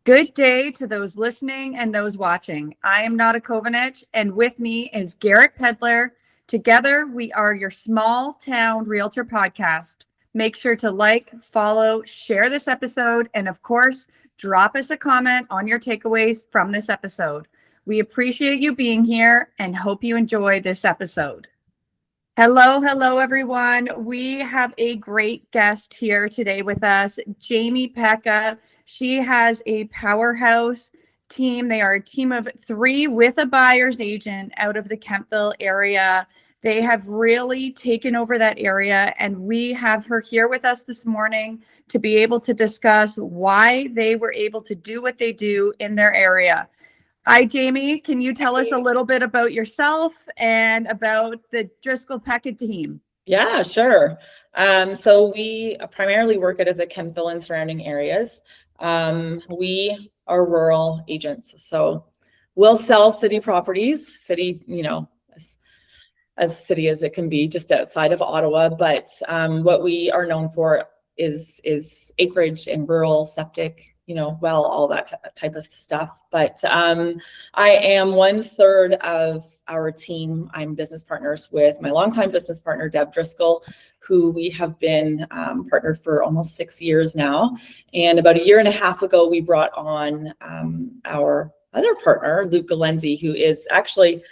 Good day to those listening and those watching. I am Nada Kovinich, and with me is Garrett Pedlar. Together, we are your Small Town Realtor Podcast. Make sure to like, follow, share this episode, and of course, drop us a comment on your takeaways from this episode. We appreciate you being here and hope you enjoy this episode. Hello, everyone. We have a great guest here today with us, Jamie Peca. She has a powerhouse team. They are a team of 3 with a buyer's agent out of the Kemptville area. They have really taken over that area, and we have her here with us this morning to be able to discuss why they were able to do what they do in their area. Hi, Jamie. Can you tell us a little bit about yourself and about the Driscoll Peca Team? Yeah, sure. So we primarily work out of the Kemptville and surrounding areas. We are rural agents, so we'll sell city properties, city, as city as it can be, just outside of Ottawa. But what we are known for is acreage and rural septic, all that type of stuff. But I am 1/3 of our team. I'm business partners with my longtime business partner, Deb Driscoll, who we have been partnered for almost 6 years now. And about 1.5 years ago, we brought on our other partner, Luke Galenzi, who is actually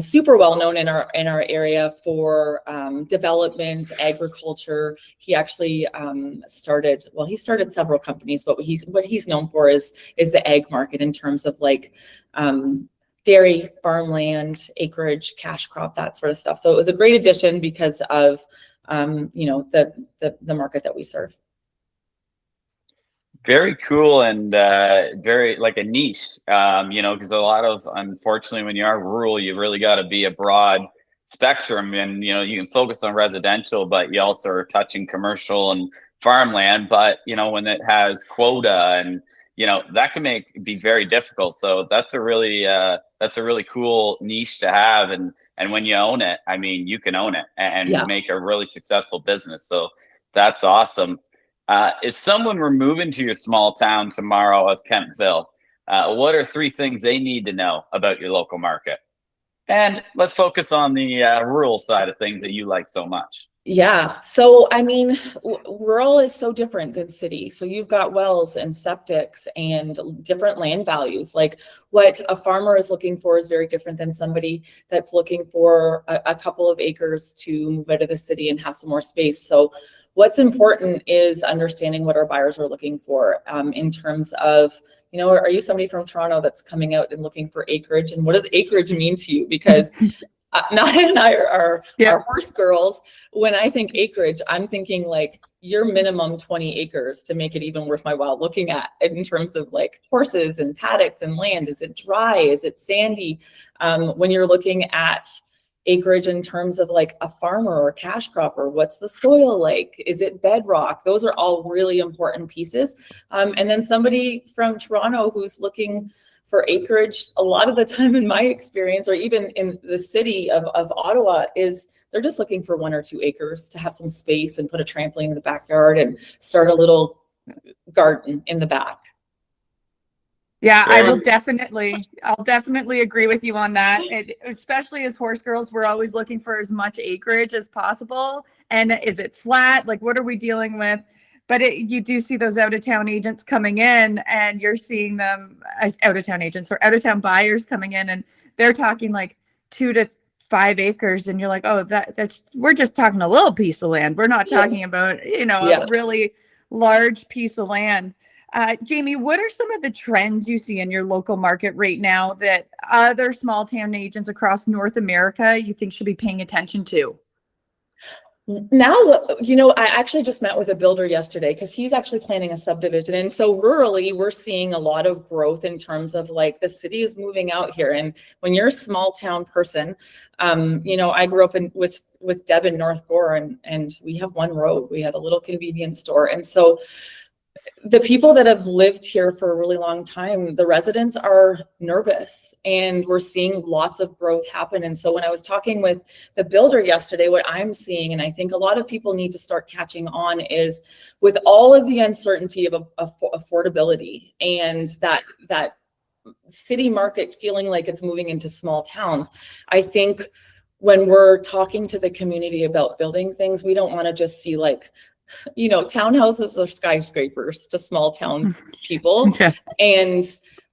super well known in our area for development, agriculture. He actually he started several companies, but what he's known for is the ag market in terms of dairy, farmland, acreage, cash crop, that sort of stuff. So it was a great addition because of the market that we serve. Very cool and very like a niche, because a lot of, unfortunately, when you are rural, you really got to be a broad spectrum, and you can focus on residential, but you also are touching commercial and farmland. But when it has quota, and that can be very difficult. So that's a really cool niche to have, and when you own it, you can own it and make a really successful business. So that's awesome. If someone were moving to your small town tomorrow of Kemptville, what are 3 things they need to know about your local market? And let's focus on the rural side of things that you like so much. Yeah. So, rural is so different than city. So you've got wells and septics and different land values. Like what a farmer is looking for is very different than somebody that's looking for a couple of acres to move out of the city and have some more space. So what's important is understanding what our buyers are looking for in terms of, are you somebody from Toronto that's coming out and looking for acreage? And what does acreage mean to you? Because Nada and I are horse girls. When I think acreage, I'm thinking like your minimum 20 acres to make it even worth my while looking at in terms of like horses and paddocks and land. Is it dry? Is it sandy? When you're looking at acreage in terms of like a farmer or cash cropper, what's the soil like? Is it bedrock? Those are all really important pieces. And then somebody from Toronto who's looking for acreage, a lot of the time in my experience, or even in the city of Ottawa, is they're just looking for 1 or 2 acres to have some space and put a trampoline in the backyard and start a little garden in the back. Yeah, I'll definitely agree with you on that. Especially as horse girls, we're always looking for as much acreage as possible. And is it flat? Like, what are we dealing with? But you do see those out-of-town agents coming in, and you're seeing them as out-of-town agents or out-of-town buyers coming in, and they're talking like 2 to 5 acres. And you're like, oh, we're just talking a little piece of land. We're not talking about, a really large piece of land. Jamie, what are some of the trends you see in your local market right now that other small town agents across North America you think should be paying attention to? Now, I actually just met with a builder yesterday because he's actually planning a subdivision. And so rurally, we're seeing a lot of growth in terms of like the city is moving out here. And when you're a small town person, I grew up with Deb in North Gore, and we have one road. We had a little convenience store. And so the people that have lived here for a really long time, the residents are nervous, and we're seeing lots of growth happen. And so when I was talking with the builder yesterday, what I'm seeing, and I think a lot of people need to start catching on, is with all of the uncertainty of affordability and that city market feeling like it's moving into small towns. I think when we're talking to the community about building things, we don't want to just see like, townhouses or skyscrapers to small town people. Okay. And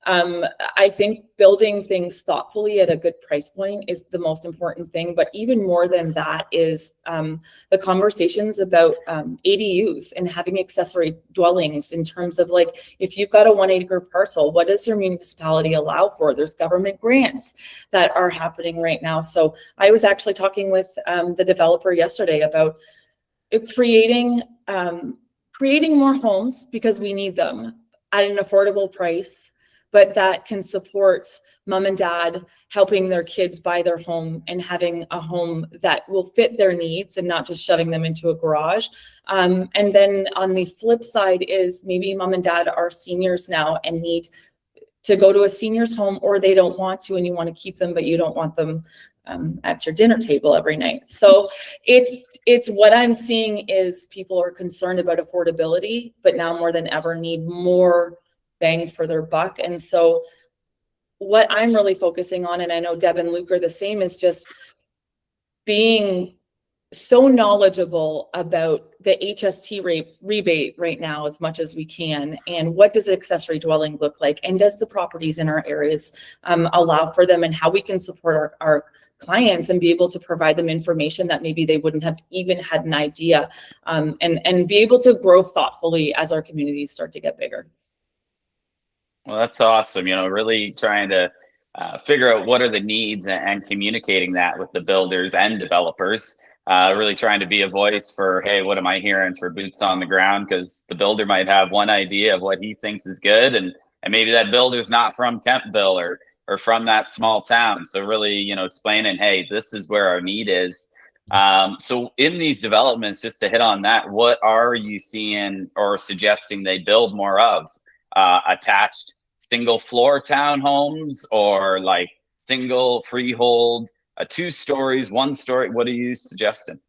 I think building things thoughtfully at a good price point is the most important thing. But even more than that is the conversations about ADUs and having accessory dwellings, in terms of like, if you've got a 1 acre parcel, what does your municipality allow for? There's government grants that are happening right now. So I was actually talking with the developer yesterday about creating more homes, because we need them at an affordable price, but that can support mom and dad helping their kids buy their home and having a home that will fit their needs and not just shoving them into a garage. And then on the flip side is maybe mom and dad are seniors now and need to go to a senior's home, or they don't want to and you want to keep them, but you don't want them at your dinner table every night. So it's what I'm seeing is people are concerned about affordability, but now more than ever need more bang for their buck. And so what I'm really focusing on, and I know Deb and Luke are the same, is just being so knowledgeable about the HST rebate right now as much as we can, and what does accessory dwelling look like, and does the properties in our areas allow for them, and how we can support our clients and be able to provide them information that maybe they wouldn't have even had an idea, and be able to grow thoughtfully as our communities start to get bigger. Well, that's awesome. Really trying to figure out what are the needs and communicating that with the builders and developers. Really trying to be a voice for, hey, what am I hearing for boots on the ground? Because the builder might have one idea of what he thinks is good, and maybe that builder's not from Kemptville or from that small town. So really, explaining, hey, this is where our need is. So in these developments, just to hit on that, what are you seeing or suggesting they build more of? Attached single floor townhomes, or like single freehold, 2 stories, 1 story? What are you suggesting?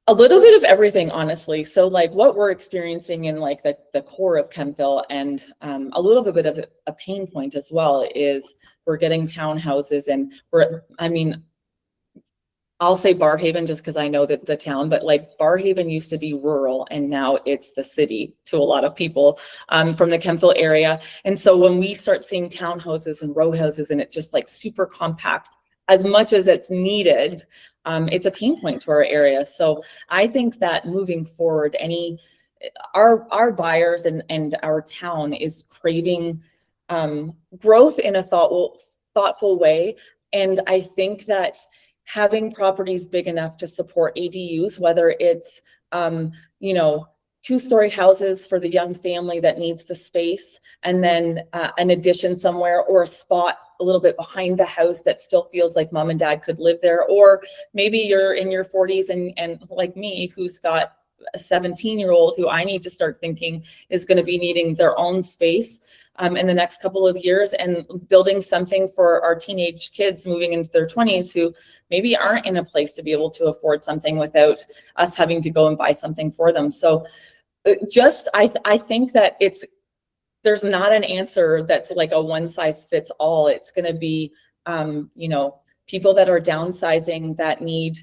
A little bit of everything, honestly. So like what we're experiencing in like the core of Kemptville, and a little bit of a pain point as well, is we're getting townhouses, and I'll say Barhaven just because I know that the town, but like Barhaven used to be rural and now it's the city to a lot of people from the Kemptville area. And so when we start seeing townhouses and row houses and it's just like super compact, as much as it's needed, it's a pain point to our area. So I think that moving forward, our buyers and our town is craving growth in a thoughtful way. And I think that having properties big enough to support ADUs, whether it's 2-story houses for the young family that needs the space, and then an addition somewhere, or a spot a little bit behind the house that still feels like mom and dad could live there. Or maybe you're in your 40s and like me, who's got a 17-year-old who I need to start thinking is going to be needing their own space in the next couple of years, and building something for our teenage kids moving into their 20s who maybe aren't in a place to be able to afford something without us having to go and buy something for them. So I think that there's not an answer that's like a one size fits all. It's going to be, people that are downsizing that need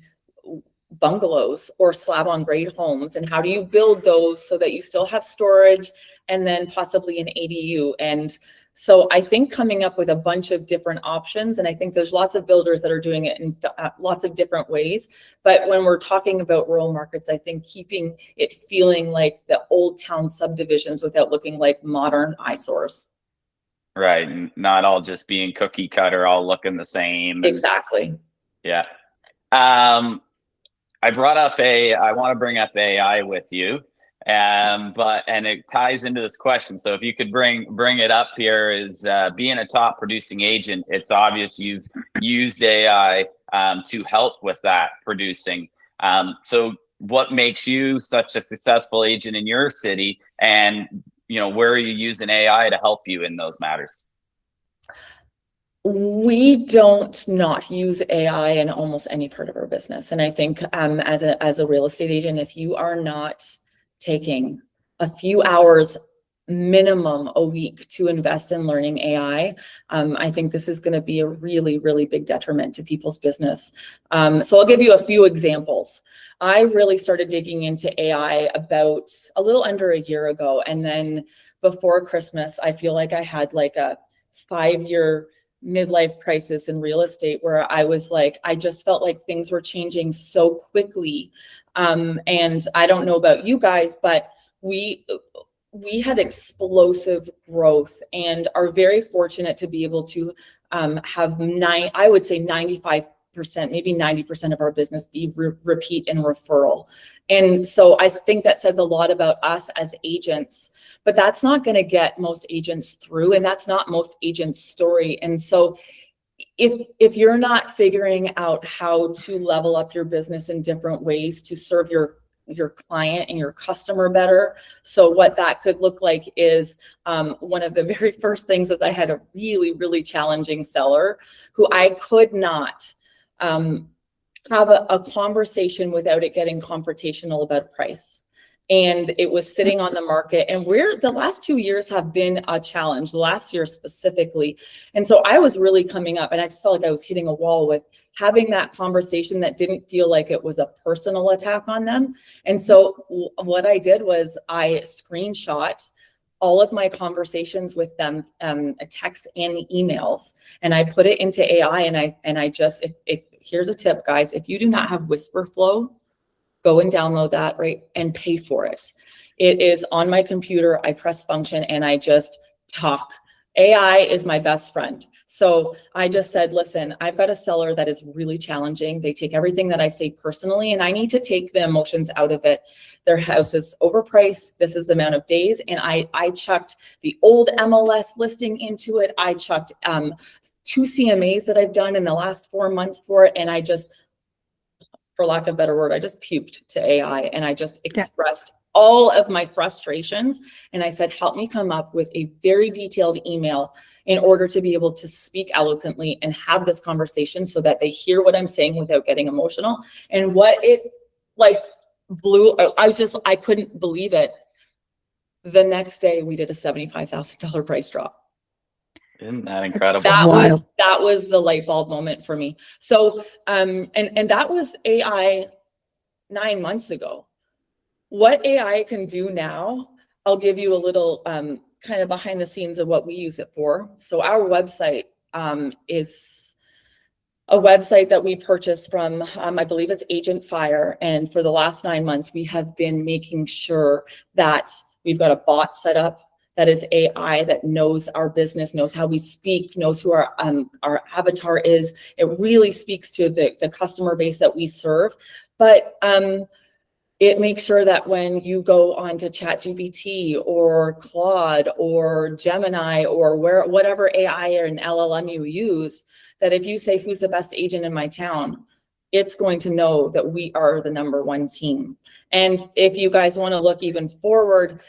bungalows or slab on grade homes, and how do you build those so that you still have storage and then possibly an ADU. And so I think coming up with a bunch of different options, and I think there's lots of builders that are doing it in lots of different ways. But when we're talking about rural markets, I think keeping it feeling like the old town subdivisions without looking like modern eyesores. Right. Not all just being cookie cutter, all looking the same. Exactly. Yeah. I want to bring up AI with you. And it ties into this question. So if you could bring it up here, is being a top producing agent, it's obvious you've used AI to help with that producing. So what makes you such a successful agent in your city, and where are you using AI to help you in those matters? We don't not use AI in almost any part of our business. And I think as a real estate agent, if you are not taking a few hours minimum a week to invest in learning AI, I think this is going to be a really, really big detriment to people's business. So I'll give you a few examples. I really started digging into AI about a little under a year ago. And then before Christmas, I feel like I had like a 5-year midlife crisis in real estate where I was like, I just felt like things were changing so quickly. And I don't know about you guys, but we had explosive growth and are very fortunate to be able to have I would say 95%, maybe 90% of our business be repeat and referral. And so I think that says a lot about us as agents, but that's not going to get most agents through, and that's not most agents' story. And so if you're not figuring out how to level up your business in different ways to serve your client and your customer better. So what that could look like is one of the very first things is I had a really, really challenging seller who I could not have a conversation without it getting confrontational about price. And it was sitting on the market, and the last 2 years have been a challenge, the last year specifically. And so I was really coming up, and I just felt like I was hitting a wall with having that conversation that didn't feel like it was a personal attack on them. And so what I did was I screenshot all of my conversations with them, texts and emails, and I put it into AI. And I just, if here's a tip, guys, if you do not have Whisper Flow, go and download that, right, and pay for it. It is on my computer. I press function and I just talk. AI is my best friend. So I just said, listen, I've got a seller that is really challenging. They take everything that I say personally, and I need to take the emotions out of it. Their house is overpriced. This is the amount of days. And I chucked the old MLS listing into it. I chucked 2 CMAs that I've done in the last 4 months for it. And I just, for lack of a better word, I just puked to AI, and I just expressed all of my frustrations. And I said, help me come up with a very detailed email in order to be able to speak eloquently and have this conversation so that they hear what I'm saying without getting emotional. And what it like blew, I couldn't believe it. The next day we did a $75,000 price drop. Isn't that incredible? That was the light bulb moment for me. So, and that was AI 9 months ago. What AI can do now, I'll give you a little kind of behind the scenes of what we use it for. So our website is a website that we purchased from, I believe it's Agent Fire. And for the last 9 months, we have been making sure that we've got a bot set up that is AI, that knows our business, knows how we speak, knows who our avatar is. It really speaks to the customer base that we serve. But it makes sure that when you go on to ChatGPT or Claude or Gemini or whatever AI or an LLM you use, that if you say, who's the best agent in my town, it's going to know that we are the #1 team. And if you guys want to look even forward,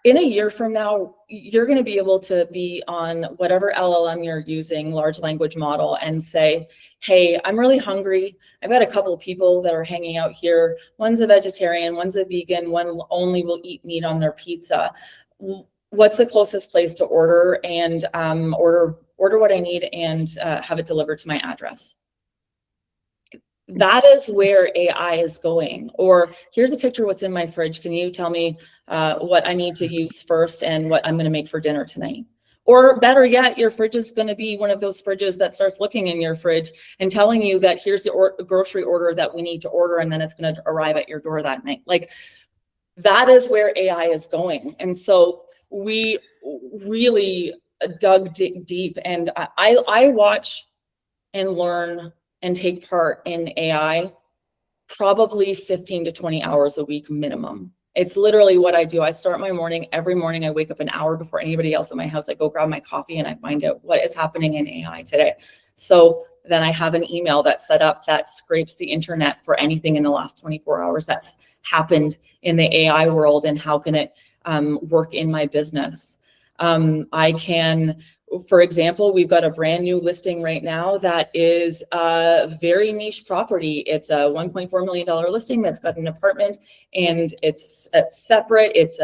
in a year from now, you're going to be able to be on whatever LLM you're using, large language model, and say, hey, I'm really hungry. I've got a couple of people that are hanging out here. One's a vegetarian, one's a vegan, one only will eat meat on their pizza. What's the closest place to order, and order what I need and have it delivered to my address? That is where AI is going. Or here's a picture of what's in my fridge. Can you tell me what I need to use first and what I'm going to make for dinner tonight? Or better yet, your fridge is going to be one of those fridges that starts looking in your fridge and telling you that here's the grocery order that we need to order, and then it's going to arrive at your door that night. Like, that is where AI is going. And so we really dug deep, and I watch and learn and take part in AI probably 15 to 20 hours a week minimum. It's literally what I do. I start my morning, every morning I wake up an hour before anybody else in my house. I go grab my coffee and I find out what is happening in AI today. So then I have an email that's set up that scrapes the internet for anything in the last 24 hours that's happened in the AI world and how can it work in my business. I can, for example, we've got a brand new listing right now that is a very niche property. It's a $1.4 million listing that's got an apartment and it's separate. It's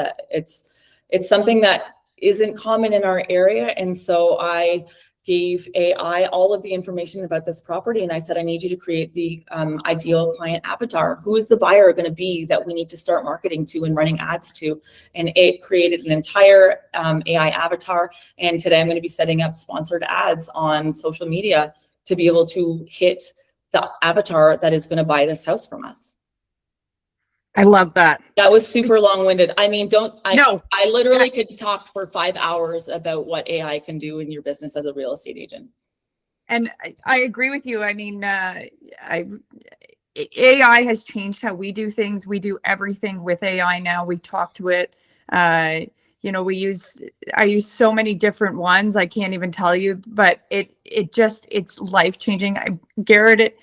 something that isn't common in our area. And so I gave AI all of the information about this property. And I said, I need you to create the ideal client avatar. Who is the buyer going to be that we need to start marketing to and running ads to? And it created an entire AI avatar. And today I'm going to be setting up sponsored ads on social media to be able to hit the avatar that is going to buy this house from us. I love that. That was super long-winded. I mean, No. I literally could talk for 5 hours about what AI can do in your business as a real estate agent. And I agree with you. I mean, AI has changed how we do things. We do everything with AI now. We talk to it. I use so many different ones. I can't even tell you, but it's life-changing. Garrett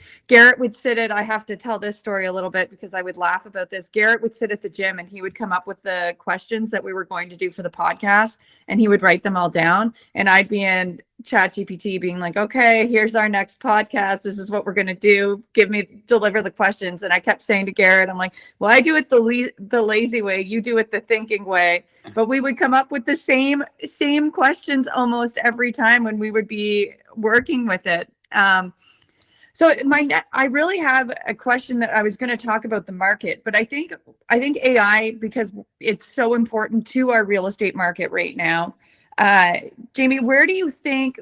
would sit I have to tell this story a little bit because I would laugh about this. Garrett would sit at the gym and he would come up with the questions that we were going to do for the podcast and he would write them all down. And I'd be in ChatGPT being like, okay, here's our next podcast. This is what we're going to do. Deliver the questions. And I kept saying to Garrett, I'm like, well, I do it the lazy way. You do it the thinking way. But we would come up with the same questions almost every time when we would be working with it. So I really have a question that I was going to talk about the market, but I think AI, because it's so important to our real estate market right now. Jamie, where do you think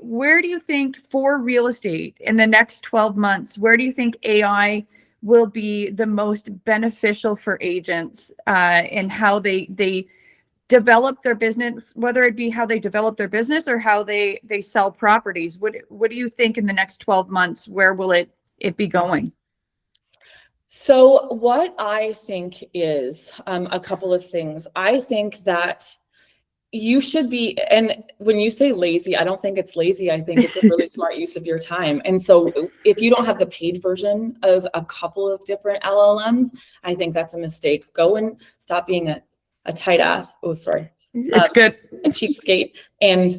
for real estate in the next 12 months, where do you think AI will be the most beneficial for agents in how they develop their business, whether it be how they develop their business or how they sell properties? What do you think in the next 12 months, where will it be going? So what I think is a couple of things. I think that you should be, and when you say lazy, I don't think it's lazy. I think it's a really smart use of your time. And so if you don't have the paid version of a couple of different LLMs, I think that's a mistake. Go and stop being a tight ass. Oh, sorry. It's good. A cheapskate, and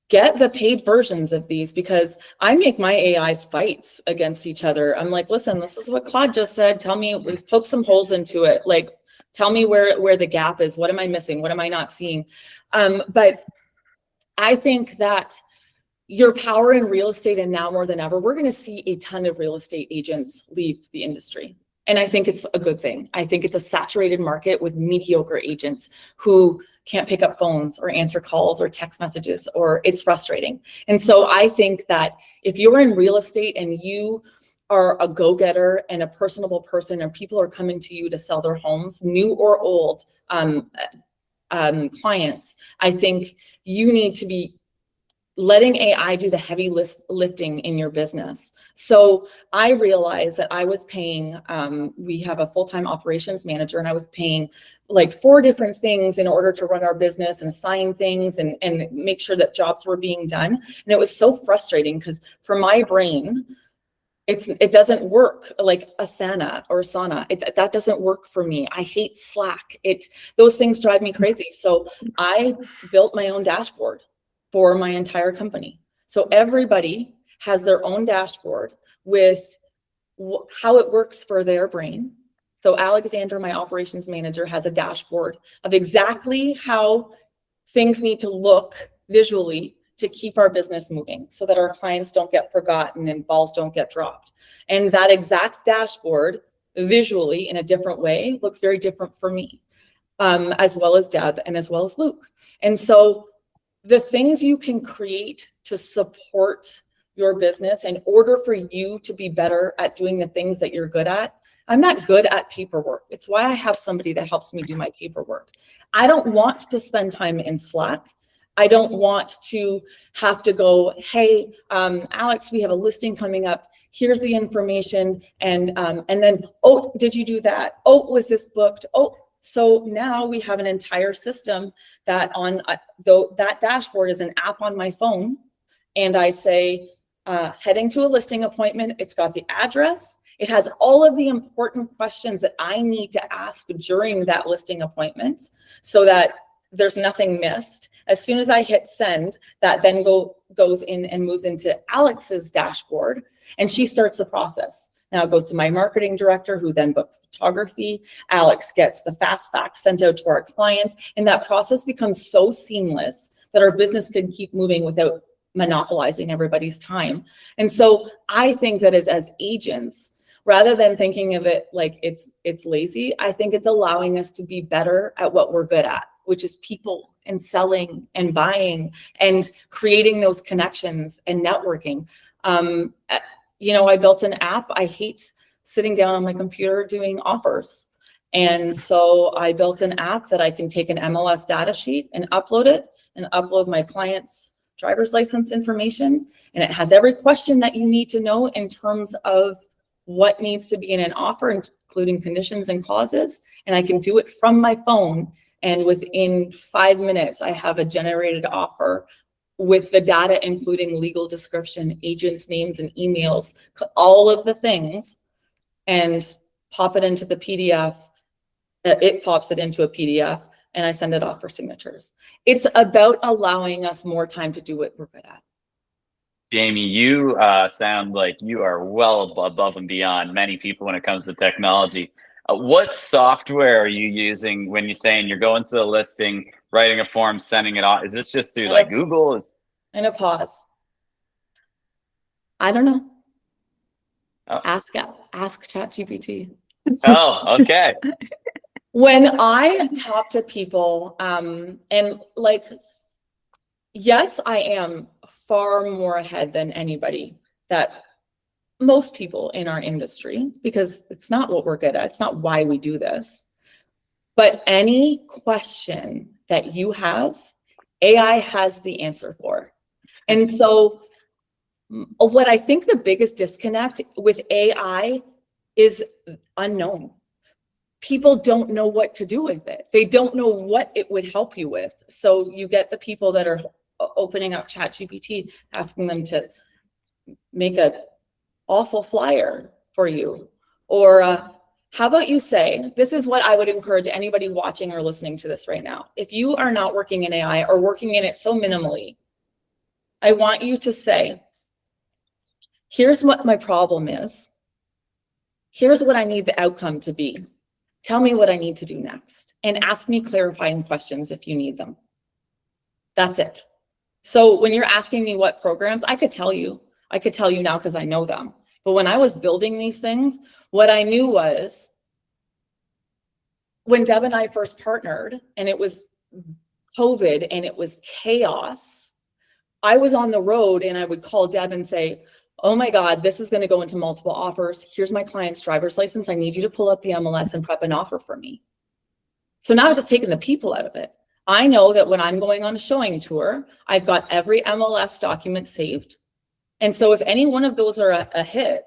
get the paid versions of these, because I make my AIs fight against each other. I'm like, listen, this is what Claude just said. Tell me, poke some holes into it. Like, tell me where the gap is. What am I missing? What am I not seeing? But I think that your power in real estate, and now more than ever, we're going to see a ton of real estate agents leave the industry. And I think it's a good thing. I think it's a saturated market with mediocre agents who can't pick up phones or answer calls or text messages, or it's frustrating. And so I think that if you're in real estate and you are a go-getter and a personable person, and people are coming to you to sell their homes, new or old clients, I think you need to be letting AI do the heavy lifting in your business. So I realized that I was paying, we have a full-time operations manager, and I was paying like 4 different things in order to run our business and assign things and make sure that jobs were being done. And it was so frustrating because for my brain, it doesn't work like Asana or Asana. That doesn't work for me. I hate Slack. Those things drive me crazy. So I built my own dashboard for my entire company. So everybody has their own dashboard with how it works for their brain. So Alexander, my operations manager, has a dashboard of exactly how things need to look visually to keep our business moving so that our clients don't get forgotten and balls don't get dropped. And that exact dashboard visually in a different way looks very different for me, as well as Deb and as well as Luke. And so the things you can create to support your business in order for you to be better at doing the things that you're good at. I'm not good at paperwork. It's why I have somebody that helps me do my paperwork. I don't want to spend time in Slack. I don't want to have to go, hey, Alex, we have a listing coming up. Here's the information. And then, oh, did you do that? Oh, was this booked? Oh, so now we have an entire system that on that dashboard is an app on my phone. And I say, heading to a listing appointment. It's got the address. It has all of the important questions that I need to ask during that listing appointment so that there's nothing missed. As soon as I hit send, that then goes in and moves into Alex's dashboard, and she starts the process. Now it goes to my marketing director, who then books photography. Alex gets the fast facts sent out to our clients, and that process becomes so seamless that our business can keep moving without monopolizing everybody's time. And so I think that as agents, rather than thinking of it like it's lazy, I think it's allowing us to be better at what we're good at, which is people and selling and buying and creating those connections and networking. I built an app. I hate sitting down on my computer doing offers. And so I built an app that I can take an MLS data sheet and upload it and upload my client's driver's license information. And it has every question that you need to know in terms of what needs to be in an offer, including conditions and clauses. And I can do it from my phone. And within 5 minutes, I have a generated offer with the data, including legal description, agents' names and emails, all of the things, and pop it into the PDF. It pops it into a PDF, and I send it off for signatures. It's about allowing us more time to do what we're good at. Jamie, you sound like you are well above and beyond many people when it comes to technology. What software are you using when you're saying you're going to the listing, writing a form, sending it off? Is this just through like Google? And a pause. I don't know. Oh. Ask ChatGPT. Oh, okay. When I talk to people, and like, yes, I am far more ahead than anybody, that most people in our industry, because it's not what we're good at. It's not why we do this. But any question that you have, AI has the answer for. And so what I think the biggest disconnect with AI is unknown. People don't know what to do with it. They don't know what it would help you with. So you get the people that are opening up ChatGPT, asking them to make a awful flyer for you. Or how about you say, this is what I would encourage anybody watching or listening to this right now. If you are not working in AI or working in it so minimally, I want you to say, here's what my problem is. Here's what I need the outcome to be. Tell me what I need to do next, and ask me clarifying questions if you need them. That's it. So when you're asking me what programs, I could tell you now because I know them. But when I was building these things, what I knew was when Deb and I first partnered and it was COVID and it was chaos, I was on the road and I would call Deb and say, oh my God, this is going to go into multiple offers. Here's my client's driver's license. I need you to pull up the MLS and prep an offer for me. So now I've just taken the people out of it. I know that when I'm going on a showing tour, I've got every MLS document saved. And so if any one of those are a hit,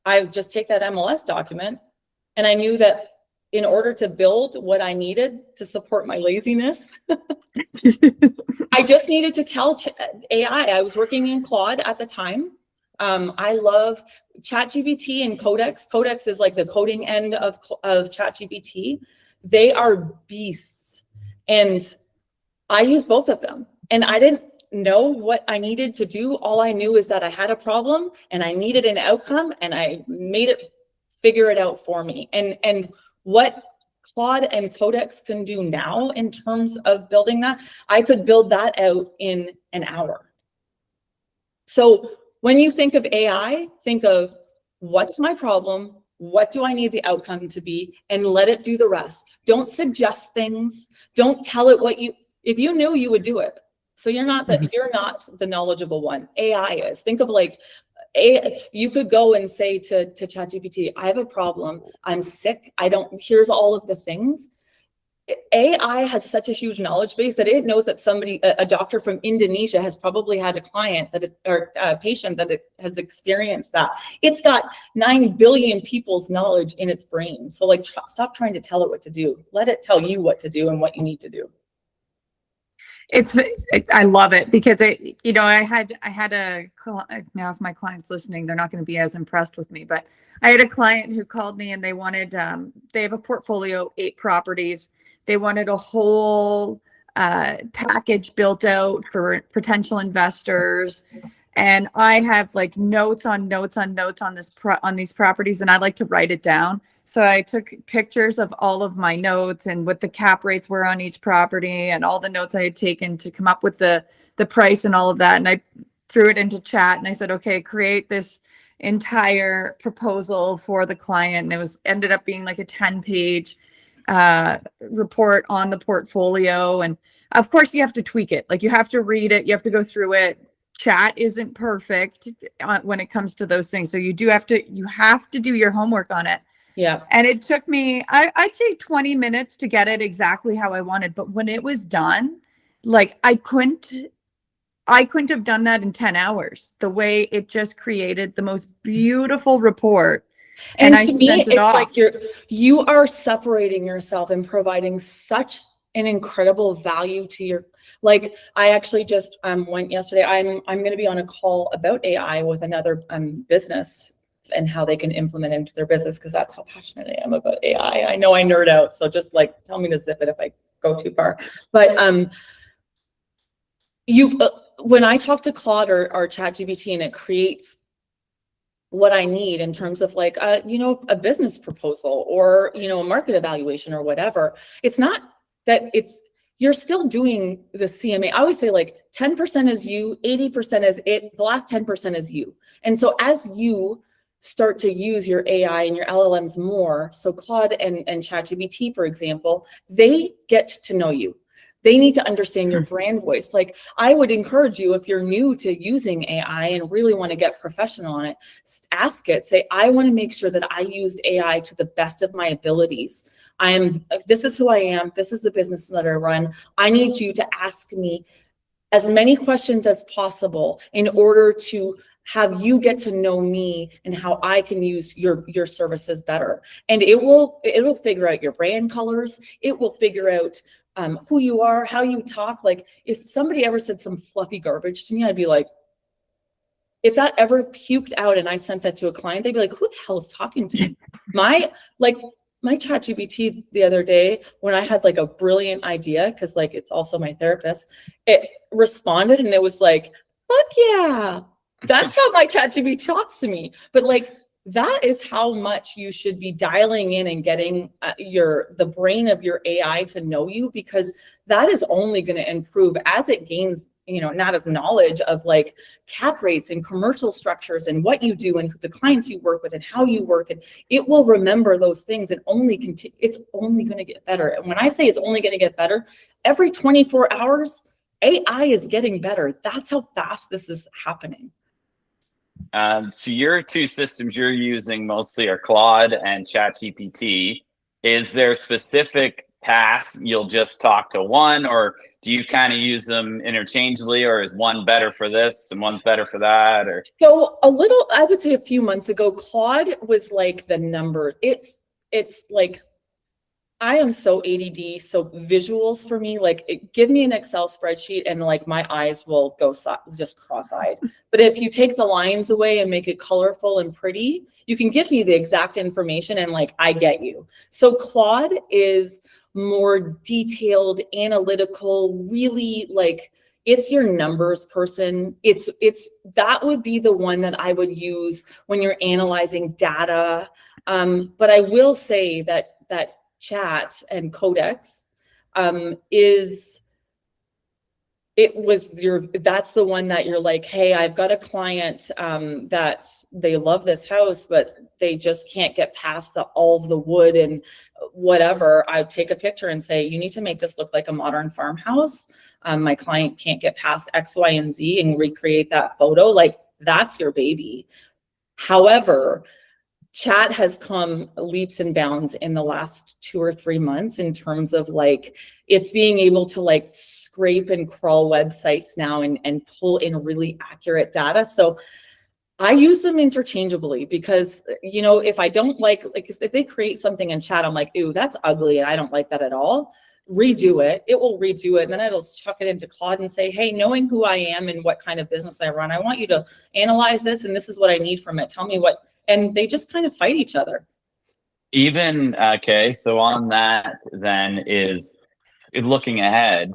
I just take that MLS document, and I knew that in order to build what I needed to support my laziness, I just needed to tell AI. I was working in Claude at the time. I love ChatGPT and Codex. Codex is like the coding end of ChatGPT. They are beasts. And I use both of them. And I didn't know what I needed to do. All I knew is that I had a problem and I needed an outcome, and I made it figure it out for me. And what Claude and Codex can do now in terms of building that, I could build that out in an hour. So when you think of AI, think of what's my problem? What do I need the outcome to be? And let it do the rest. Don't suggest things. Don't tell it if you knew, you would do it. So you're not the knowledgeable one. AI is. Think of like, you could go and say to ChatGPT, I have a problem. I'm sick. Here's all of the things. AI has such a huge knowledge base that it knows that somebody, a doctor from Indonesia has probably had a client that is, or a patient that has experienced that. It's got 9 billion people's knowledge in its brain. So like, stop trying to tell it what to do. Let it tell you what to do and what you need to do. I love it because I had a, now if my client's listening, they're not going to be as impressed with me, but I had a client who called me and they wanted, they have a portfolio, 8 properties. They wanted a whole package built out for potential investors. And I have like notes on notes on notes on these properties, and I like to write it down. So I took pictures of all of my notes and what the cap rates were on each property and all the notes I had taken to come up with the price and all of that. And I threw it into chat and I said, okay, create this entire proposal for the client. And it ended up being like a 10-page report on the portfolio. And of course you have to tweak it. Like you have to read it. You have to go through it. Chat isn't perfect when it comes to those things. So you have to do your homework on it. Yeah. And it took me, I'd say 20 minutes to get it exactly how I wanted. But when it was done, like I couldn't have done that in 10 hours. The way it just created the most beautiful report. And to me, it's like you are separating yourself and providing such an incredible value to your, like I actually just went yesterday. I'm going to be on a call about AI with another business and how they can implement it into their business, because that's how passionate I am about AI. I know I nerd out, so just like tell me to zip it if I go too far. But when I talk to Claude or ChatGPT and it creates what I need in terms of like a business proposal or a market evaluation or whatever, it's not that you're still doing the CMA. I always say like 10% is you, 80% is it, the last 10% is you. And so as you start to use your AI and your LLMs more, so Claude and ChatGPT, for example, they get to know you. They need to understand your brand voice. Like I would encourage you, if you're new to using AI and really want to get professional on it, ask it, say, I want to make sure that I used AI to the best of my abilities. This is who I am. This is the business that I run. I need you to ask me as many questions as possible in order to have you get to know me and how I can use your services better. And it will figure out your brand colors. It will figure out who you are, how you talk. Like if somebody ever said some fluffy garbage to me, I'd be like, if that ever puked out and I sent that to a client, they'd be like, who the hell is talking to me? My ChatGPT the other day, when I had like a brilliant idea, because like it's also my therapist, it responded and it was like, fuck yeah. That's how my ChatGPT talks to me. But like, that is how much you should be dialing in and getting the brain of your AI to know you, because that is only going to improve as it gains, not as knowledge of like cap rates and commercial structures and what you do and the clients you work with and how you work. And it will remember those things and it's only going to get better. And when I say it's only going to get better, every 24 hours, AI is getting better. That's how fast this is happening. So your 2 systems you're using mostly are Claude and ChatGPT. Is there specific tasks you'll just talk to one, or do you kind of use them interchangeably, or is one better for this and one's better for that? Or so I would say a few months ago, Claude was like the number. It's like, I am so ADD, so visuals for me, like give me an Excel spreadsheet and like my eyes will go just cross-eyed. But if you take the lines away and make it colorful and pretty, you can give me the exact information and like, I get you. So Claude is more detailed, analytical, really like, it's your numbers person. That would be the one that I would use when you're analyzing data. But I will say that Chat and Codex that's the one that you're like, hey, I've got a client that they love this house, but they just can't get past all of the wood and whatever. I take a picture and say, you need to make this look like a modern farmhouse. My client can't get past X, Y, and Z and recreate that photo. Like that's your baby. However, chat has come leaps and bounds in the last 2 or 3 months in terms of like it's being able to like scrape and crawl websites now and pull in really accurate data. So I use them interchangeably because, you know, if I don't like if they create something in chat, I'm like, ooh, that's ugly and I don't like that at all. Redo it. It will redo it. And then it'll chuck it into Claude and say, hey, knowing who I am and what kind of business I run, I want you to analyze this. And this is what I need from it. Tell me what, and they just kind of fight each other. Even, okay, so on that then is looking ahead,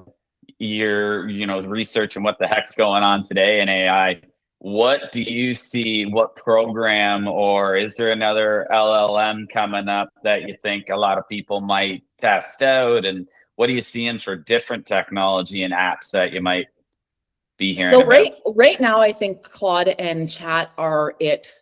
you're, you know, researching what the heck's going on today in AI. What do you see, what program, or is there another LLM coming up that you think a lot of people might test out? And what are you seeing for different technology and apps that you might be hearing So about? right now, I think Claude and chat are it.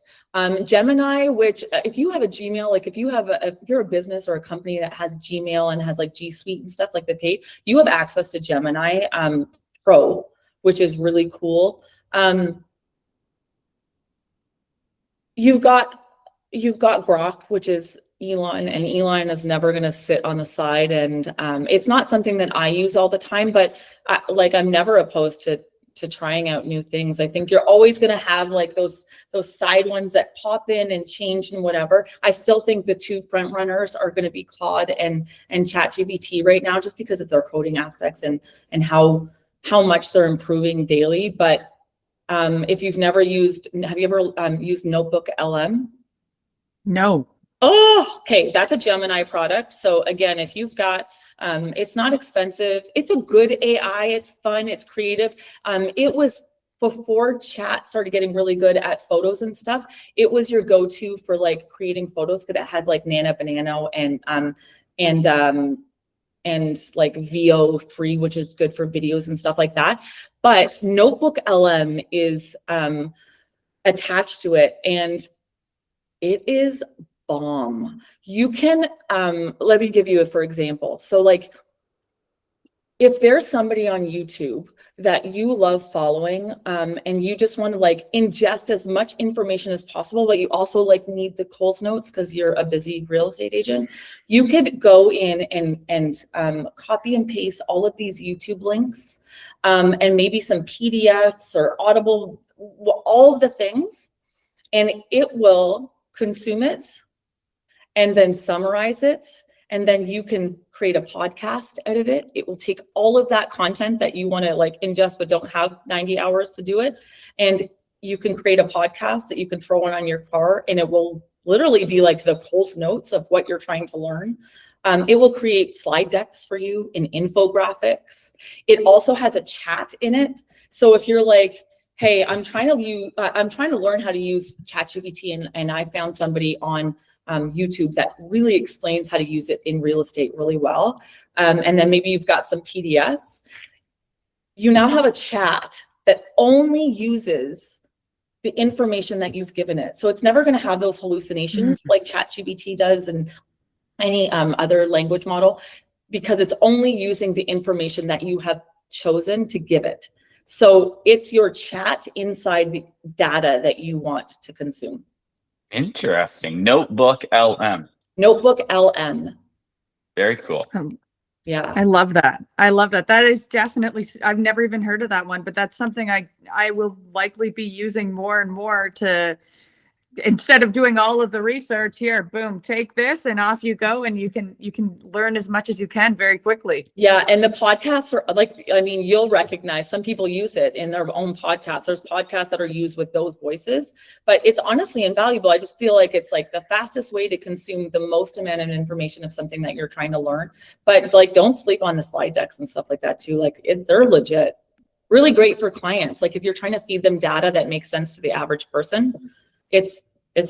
Gemini, which if you have a Gmail, like if you're a business or a company that has Gmail and has like G Suite and stuff like the paid, you have access to Gemini Pro, which is really cool. You've got Grok, which is Elon, and Elon is never going to sit on the side. And it's not something that I use all the time, but I'm never opposed to trying out new things. I think you're always going to have like those side ones that pop in and change and whatever. I still think the two front runners are going to be Claude and ChatGPT right now, just because of their coding aspects and how much they're improving daily. But if you've never used, have you ever used Notebook LM? No. Oh, okay. That's a Gemini product. So again, if you've got, it's not expensive. It's a good AI. It's fun. It's creative. It was before chat started getting really good at photos and stuff. It was your go-to for like creating photos because it has like Nana Banana and like VO3, which is good for videos and stuff like that. But Notebook LM is attached to it, and it is bomb. You can, let me give you a for example. So like, if there's somebody on YouTube that you love following, and you just want to like ingest as much information as possible, but you also like need the Coles notes because you're a busy real estate agent, you could go in and copy and paste all of these YouTube links, and maybe some PDFs or Audible, all of the things, and it will consume it and then summarize it. And then you can create a podcast out of it. It will take all of that content that you want to like ingest, but don't have 90 hours to do it. And you can create a podcast that you can throw on your car, and it will literally be like the Coles notes of what you're trying to learn. It will create slide decks for you and infographics. It also has a chat in it. So if you're like, hey, I'm trying to learn how to use ChatGPT, and I found somebody on YouTube that really explains how to use it in real estate really well. And then maybe you've got some PDFs. You now have a chat that only uses the information that you've given it. So it's never going to have those hallucinations like ChatGPT does and any other language model, because it's only using the information that you have chosen to give it. So it's your chat inside the data that you want to consume. Interesting. Notebook LM. Notebook LM. Very cool. Yeah. I love that. I love that. That is definitely, I've never even heard of that one, but that's something I will likely be using more and more to, instead of doing all of the research here, boom, take this and off you go. And you can learn as much as you can very quickly. Yeah. And the podcasts are like, I mean, you'll recognize some people use it in their own podcasts. There's podcasts that are used with those voices, but it's honestly invaluable. I just feel like it's like the fastest way to consume the most amount of information of something that you're trying to learn. But like, don't sleep on the slide decks and stuff like that too. Like they're legit, really great for clients. Like if you're trying to feed them data that makes sense to the average person, it's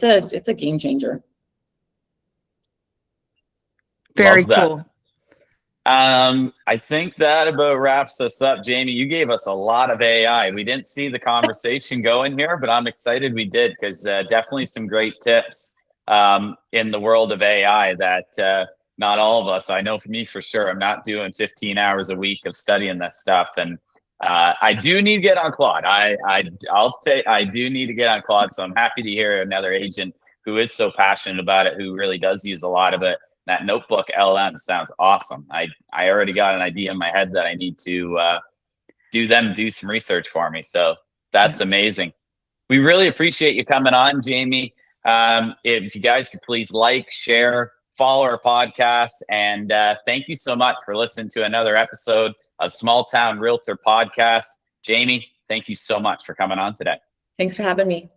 a game changer. Very cool. I think that about wraps us up. Jamie, you gave us a lot of AI. We didn't see the conversation going here, but I'm excited we did, because definitely some great tips in the world of AI that not all of us, I know for me for sure, I'm not doing 15 hours a week of studying this stuff. And I do need to get on Claude. I do need to get on Claude. So I'm happy to hear another agent who is so passionate about it, who really does use a lot of it. That notebook LM sounds awesome. I already got an idea in my head that I need to do some research for me. So that's amazing. We really appreciate you coming on, Jamie. If you guys could please like, share, follow our podcast, and thank you so much for listening to another episode of Small Town Realtor Podcast. Jamie, thank you so much for coming on today. Thanks for having me.